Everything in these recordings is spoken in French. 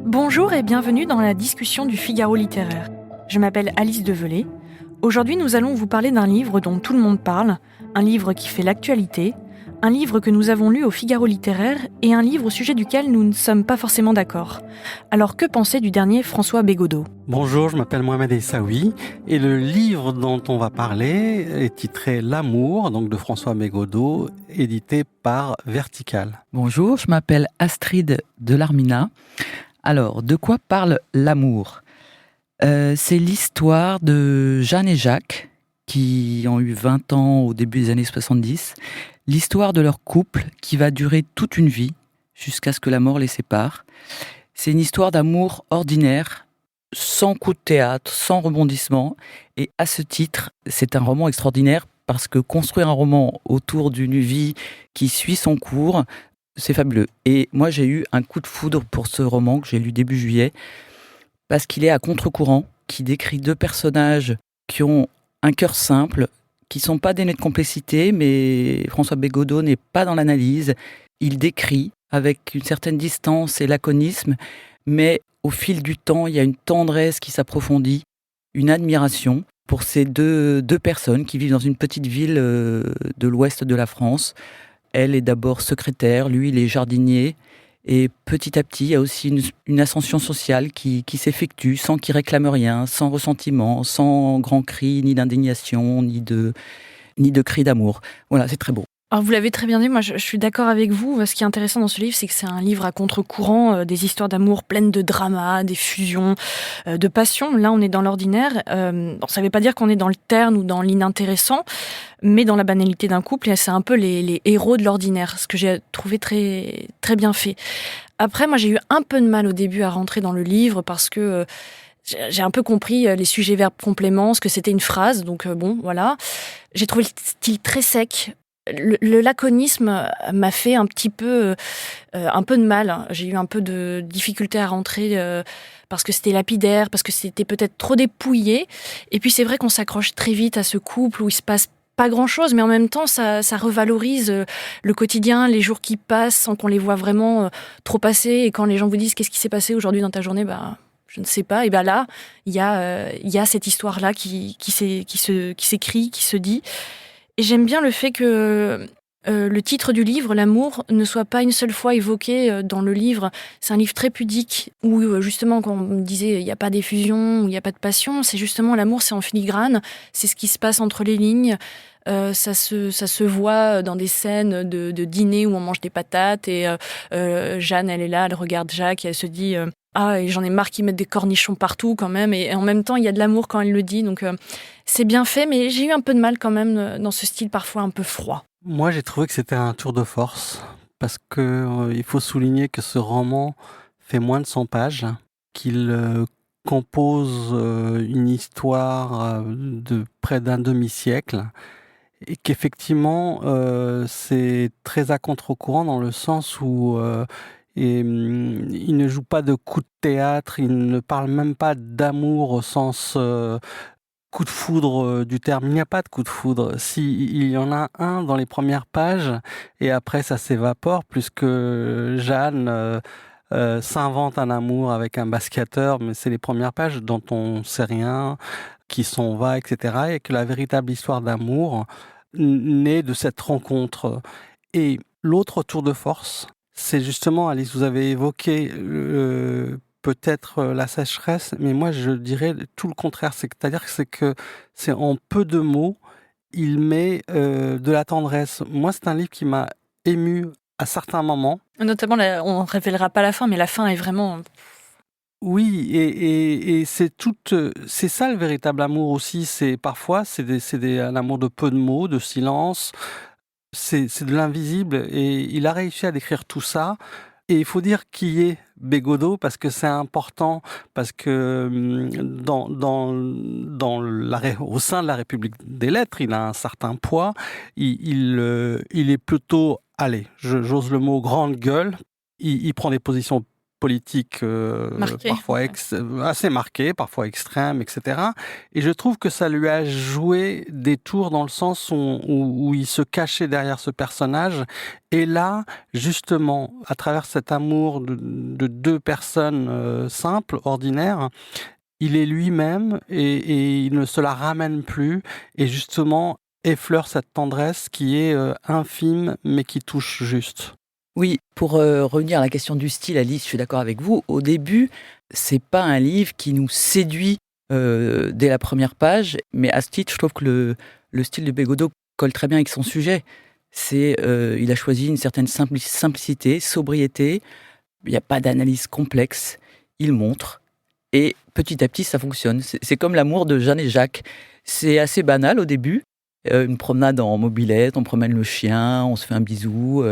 Bonjour et bienvenue dans la discussion du Figaro littéraire. Je m'appelle Alice Develay. Aujourd'hui, nous allons vous parler d'un livre dont tout le monde parle, un livre qui fait l'actualité, un livre que nous avons lu au Figaro littéraire et un livre au sujet duquel nous ne sommes pas forcément d'accord. Alors que penser du dernier François Bégodeau ? Bonjour, je m'appelle Mohamed Essaoui et le livre dont on va parler est titré L'amour, donc de François Bégodeau, édité par Vertical. Bonjour, je m'appelle Astrid Delarmina. Alors, de quoi parle l'amour ? C'est l'histoire de Jeanne et Jacques, qui ont eu 20 ans au début des années 70. L'histoire de leur couple qui va durer toute une vie, jusqu'à ce que la mort les sépare. C'est une histoire d'amour ordinaire, sans coup de théâtre, sans rebondissement. Et à ce titre, c'est un roman extraordinaire parce que construire un roman autour d'une vie qui suit son cours, c'est fabuleux. Et moi, j'ai eu un coup de foudre pour ce roman que j'ai lu début juillet, parce qu'il est à contre-courant, qui décrit deux personnages qui ont un cœur simple, qui ne sont pas dénués de complexité, mais François Bégodeau n'est pas dans l'analyse. Il décrit avec une certaine distance et laconisme, mais au fil du temps, il y a une tendresse qui s'approfondit, une admiration pour ces deux personnes qui vivent dans une petite ville de l'ouest de la France. Elle est d'abord secrétaire, lui il est jardinier. Et petit à petit, il y a aussi une ascension sociale qui s'effectue sans qu'il réclame rien, sans ressentiment, sans grand cri, ni d'indignation, ni de cri d'amour. Voilà, c'est très beau. Alors vous l'avez très bien dit, moi je suis d'accord avec vous. Ce qui est intéressant dans ce livre, c'est que c'est un livre à contre-courant, des histoires d'amour pleines de drama, des fusions, de passion. Là, on est dans l'ordinaire. Ça ne veut pas dire qu'on est dans le terne ou dans l'inintéressant, mais dans la banalité d'un couple. Et c'est un peu les héros de l'ordinaire, ce que j'ai trouvé très, très bien fait. Après, moi j'ai eu un peu de mal au début à rentrer dans le livre parce que j'ai un peu compris les sujets, verbes, compléments, ce que c'était une phrase. Donc bon, voilà. J'ai trouvé le style très sec. Le laconisme m'a fait un peu de mal. J'ai eu un peu de difficulté à rentrer parce que c'était lapidaire, parce que c'était peut-être trop dépouillé. Et puis c'est vrai qu'on s'accroche très vite à ce couple où il se passe pas grand-chose, mais en même temps ça revalorise le quotidien, les jours qui passent sans qu'on les voit vraiment trop passer. Et quand les gens vous disent qu'est-ce qui s'est passé aujourd'hui dans ta journée, je ne sais pas. Et là, il y a cette histoire-là qui s'écrit, qui se dit. Et j'aime bien le fait que le titre du livre, L'amour, ne soit pas une seule fois évoqué dans le livre. C'est un livre très pudique où justement quand on me disait il n'y a pas d'effusion, il n'y a pas de passion, c'est justement l'amour, c'est en filigrane, c'est ce qui se passe entre les lignes. Ça se voit dans des scènes de dîner où on mange des patates et Jeanne, elle est là, elle regarde Jacques et elle se dit ah, et j'en ai marre qu'ils mettent des cornichons partout quand même. Et en même temps, il y a de l'amour quand elle le dit. Donc, c'est bien fait, mais j'ai eu un peu de mal quand même dans ce style parfois un peu froid. Moi, j'ai trouvé que c'était un tour de force parce que il faut souligner que ce roman fait moins de 100 pages, qu'il compose une histoire de près d'un demi-siècle et qu'effectivement, c'est très à contre-courant dans le sens où il ne joue pas de coup de théâtre, il ne parle même pas d'amour au sens coup de foudre du terme. Il n'y a pas de coup de foudre. Si, il y en a un dans les premières pages et après ça s'évapore puisque Jeanne s'invente un amour avec un basketteur, mais c'est les premières pages dont on sait rien, qui s'en va, etc. Et que la véritable histoire d'amour naît de cette rencontre. Et l'autre tour de force, c'est justement, Alice, vous avez évoqué peut-être la sécheresse, mais moi je dirais tout le contraire. C'est-à-dire que c'est en peu de mots, il met de la tendresse. Moi, c'est un livre qui m'a ému à certains moments. Notamment, on ne révélera pas la fin, mais la fin est vraiment... Oui, et c'est ça le véritable amour aussi. Parfois un amour de peu de mots, de silence. C'est de l'invisible et il a réussi à décrire tout ça. Et il faut dire qui est Bégodeau parce que c'est important, parce que au sein de la République des lettres, il a un certain poids. Il est plutôt, allez, j'ose le mot, grande gueule. Il prend des positions politique Marqué. parfois assez marquée, parfois extrême, etc. Et je trouve que ça lui a joué des tours dans le sens où il se cachait derrière ce personnage. Et là, justement, à travers cet amour de deux personnes simples, ordinaires, il est lui-même et il ne se la ramène plus. Et justement, effleure cette tendresse qui est infime, mais qui touche juste. Oui, pour revenir à la question du style, Alice, je suis d'accord avec vous. Au début, c'est pas un livre qui nous séduit dès la première page, mais à ce titre, je trouve que le style de Bégodeau colle très bien avec son sujet. Il a choisi une certaine simplicité, sobriété. Il n'y a pas d'analyse complexe. Il montre. Et petit à petit, ça fonctionne. C'est comme l'amour de Jeanne et Jacques. C'est assez banal au début. Une promenade en mobilette, on promène le chien, on se fait un bisou,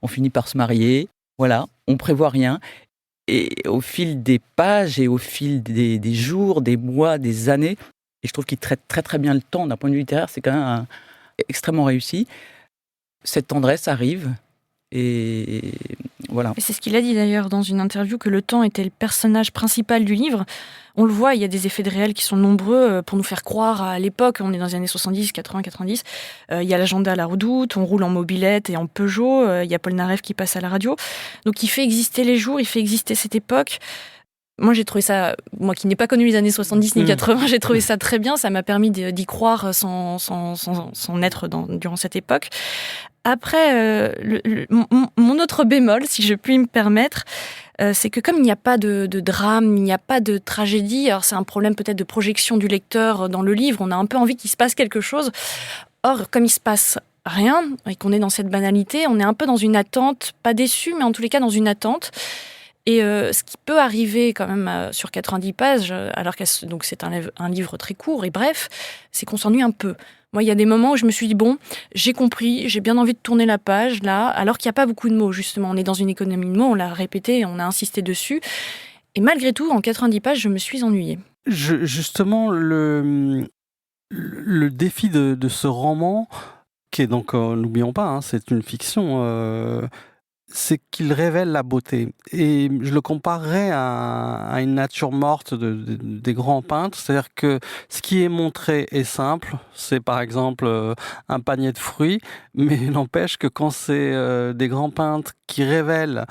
on finit par se marier. Voilà, on prévoit rien. Et au fil des pages et au fil des jours, des mois, des années, et je trouve qu'il traite très très bien le temps d'un point de vue littéraire, c'est quand même extrêmement réussi. Cette tendresse arrive et voilà. Et c'est ce qu'il a dit d'ailleurs dans une interview, que le temps était le personnage principal du livre. On le voit, il y a des effets de réel qui sont nombreux pour nous faire croire à l'époque, on est dans les années 70, 80, 90. Il y a l'agenda à la Redoute, on roule en mobilette et en Peugeot, il y a Paul Naref qui passe à la radio. Donc il fait exister les jours, il fait exister cette époque. Moi, j'ai trouvé ça, moi qui n'ai pas connu les années 70 ni 80, j'ai trouvé ça très bien. Ça m'a permis d'y croire sans être durant cette époque. Après, mon autre bémol, si je puis me permettre, c'est que comme il n'y a pas de drame, il n'y a pas de tragédie, alors c'est un problème peut-être de projection du lecteur dans le livre, on a un peu envie qu'il se passe quelque chose. Or, comme il se passe rien, et qu'on est dans cette banalité, on est un peu dans une attente, pas déçu, mais en tous les cas dans une attente. Et ce qui peut arriver quand même sur 90 pages, alors que donc c'est un livre très court et bref, c'est qu'on s'ennuie un peu. Moi, il y a des moments où je me suis dit, bon, j'ai compris, j'ai bien envie de tourner la page, là, alors qu'il n'y a pas beaucoup de mots, justement. On est dans une économie de mots, on l'a répété, on a insisté dessus. Et malgré tout, en 90 pages, je me suis ennuyée. Justement, le défi de ce roman, qui est donc, n'oublions pas, hein, c'est une fiction, c'est qu'il révèle la beauté. Et je le comparerais à une nature morte des grands peintres. C'est-à-dire que ce qui est montré est simple. C'est par exemple un panier de fruits. Mais n'empêche que quand c'est des grands peintres qui révèlent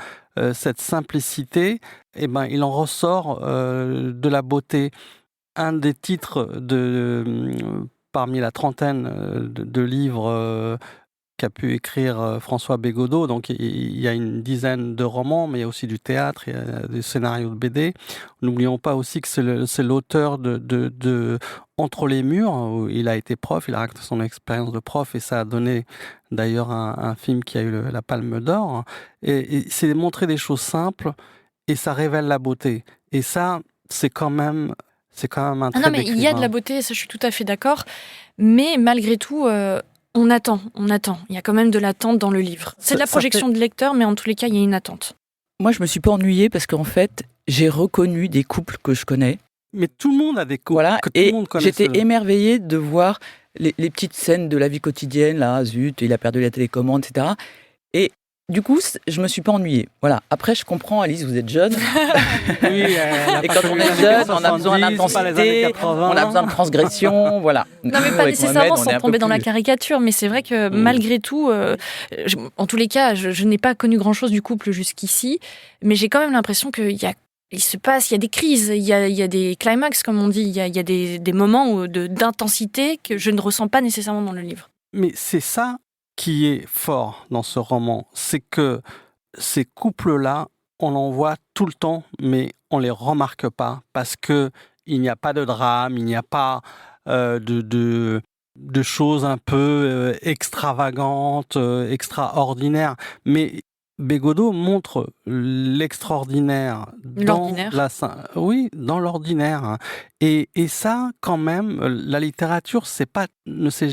cette simplicité, eh ben, il en ressort de la beauté. Un des titres parmi la trentaine de livres qu'a pu écrire François Bégodeau. Donc il y a une dizaine de romans, mais il y a aussi du théâtre, il y a des scénarios de BD. N'oublions pas aussi que c'est l'auteur de Entre les murs, où il a été prof, il a raconté son expérience de prof, et ça a donné d'ailleurs un film qui a eu la Palme d'Or. Et c'est montrer des choses simples, et ça révèle la beauté. Et ça, c'est quand même un trait non, mais il y a de la beauté, ça je suis tout à fait d'accord. Mais malgré tout, on attend. Il y a quand même de l'attente dans le livre. C'est de la projection de lecteur, mais en tous les cas, il y a une attente. Moi, je me suis pas ennuyée parce qu'en fait, j'ai reconnu des couples que je connais. Mais tout le monde a des couples voilà, que tout le monde connaît. J'étais émerveillée de voir les petites scènes de la vie quotidienne. Là, zut, il a perdu la télécommande, etc. Et du coup, je me suis pas ennuyée. Voilà. Après, je comprends, Alice, vous êtes jeune. Oui, et quand on est jeune, on a besoin d'intensité, on a besoin de transgression, voilà. Non, mais pas nécessairement sans tomber dans la caricature, mais c'est vrai que malgré tout, en tous les cas, je n'ai pas connu grand-chose du couple jusqu'ici, mais j'ai quand même l'impression qu'il se passe, il y a des crises, il y a des climax, comme on dit, il y a des moments d'intensité que je ne ressens pas nécessairement dans le livre. Mais c'est ça qui est fort dans ce roman, c'est que ces couples-là, on en voit tout le temps, mais on les remarque pas parce que il n'y a pas de drame, il n'y a pas de choses un peu extravagantes, extraordinaires. Mais Bégodeau montre l'extraordinaire dans dans l'ordinaire. Et ça, quand même, la littérature ne s'est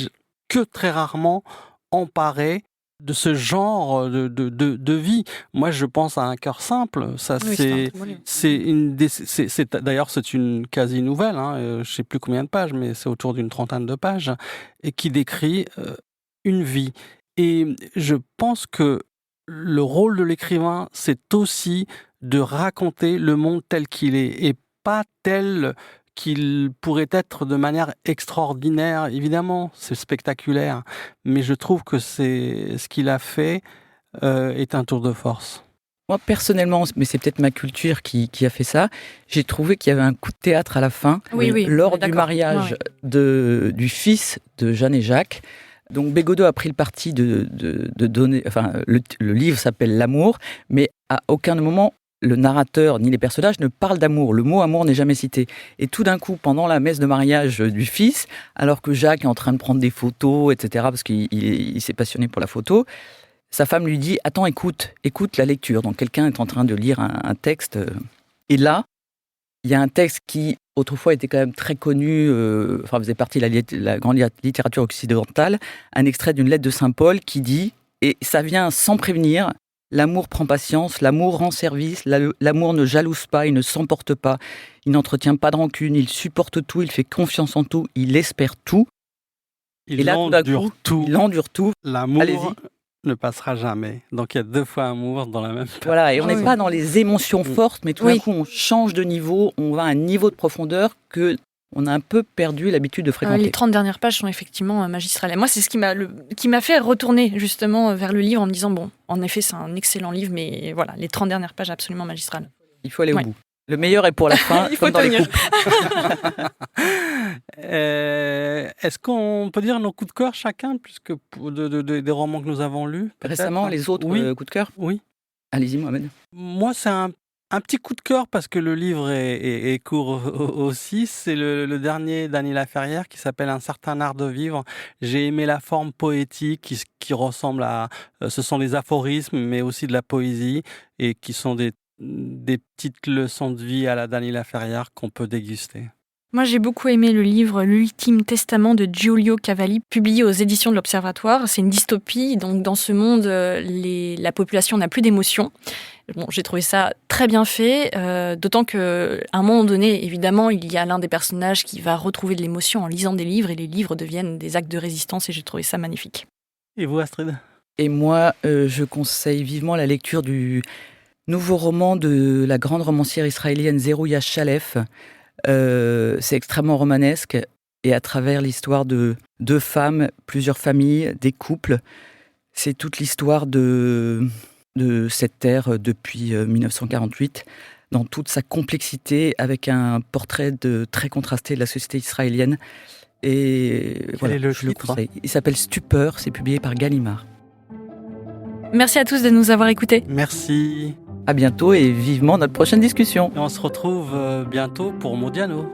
que très rarement emparée de ce genre de vie. Moi, je pense à Un cœur simple. Ça, d'ailleurs, c'est une quasi-nouvelle. Je ne sais plus combien de pages, mais c'est autour d'une trentaine de pages, et qui décrit une vie. Et je pense que le rôle de l'écrivain, c'est aussi de raconter le monde tel qu'il est et pas tel qu'il pourrait être de manière extraordinaire. Évidemment, c'est spectaculaire, mais je trouve que c'est ce qu'il a fait est un tour de force. Moi, personnellement, mais c'est peut-être ma culture qui a fait ça, j'ai trouvé qu'il y avait un coup de théâtre à la fin, Oui, lors du mariage du fils de Jeanne et Jacques. Donc Bégodeau a pris le parti de donner... Enfin, le livre s'appelle L'amour, mais à aucun moment, le narrateur ni les personnages ne parlent d'amour. Le mot amour n'est jamais cité. Et tout d'un coup, pendant la messe de mariage du fils, alors que Jacques est en train de prendre des photos, etc., parce qu'il s'est passionné pour la photo, sa femme lui dit « Attends, écoute la lecture ». Donc quelqu'un est en train de lire un texte. Et là, il y a un texte qui, autrefois, était quand même très connu, faisait partie de la grande littérature occidentale, un extrait d'une lettre de Saint Paul qui dit, et ça vient sans prévenir, « L'amour prend patience, l'amour rend service, l'amour ne jalouse pas, il ne s'emporte pas, il n'entretient pas de rancune, il supporte tout, il fait confiance en tout, il espère tout. » Il endure tout. L'amour ne passera jamais. Donc il y a 2 fois amour dans la même personne. Voilà, et on n'est pas dans les émotions fortes, mais tout d'un coup on change de niveau, on va à un niveau de profondeur que on a un peu perdu l'habitude de fréquenter. Les 30 dernières pages sont effectivement magistrales. Et moi, c'est ce qui m'a fait retourner justement vers le livre en me disant, bon, en effet, c'est un excellent livre, mais voilà, les 30 dernières pages absolument magistrales. Il faut aller au bout. Le meilleur est pour la fin, il faut comme dans tenir. les couples. Est-ce qu'on peut dire nos coups de cœur chacun, puisque des romans que nous avons lus récemment, les autres coups de cœur? Oui. Allez-y, Mohamed. Moi, c'est un petit coup de cœur parce que le livre est court aussi. C'est le dernier d'Annie Laferrière qui s'appelle Un certain art de vivre. J'ai aimé la forme poétique qui ressemble à... Ce sont des aphorismes, mais aussi de la poésie et qui sont des petites leçons de vie à la Dany Laferrière qu'on peut déguster. Moi, j'ai beaucoup aimé le livre L'ultime testament de Giulio Cavalli, publié aux éditions de l'Observatoire. C'est une dystopie, donc dans ce monde, la population n'a plus d'émotions. Bon, j'ai trouvé ça très bien fait, d'autant qu'à un moment donné, évidemment, il y a l'un des personnages qui va retrouver de l'émotion en lisant des livres, et les livres deviennent des actes de résistance, et j'ai trouvé ça magnifique. Et vous, Astrid ? Et moi, je conseille vivement la lecture du nouveau roman de la grande romancière israélienne Zerouia Chalef. C'est extrêmement romanesque et à travers l'histoire de 2 femmes, plusieurs familles, des couples, c'est toute l'histoire de cette terre depuis 1948 dans toute sa complexité avec un portrait très contrasté de la société israélienne. Et voilà, je le conseille. Il s'appelle Stupeur, c'est publié par Gallimard. Merci à tous de nous avoir écoutés. Merci. À bientôt et vivement notre prochaine discussion. Et on se retrouve bientôt pour Modiano.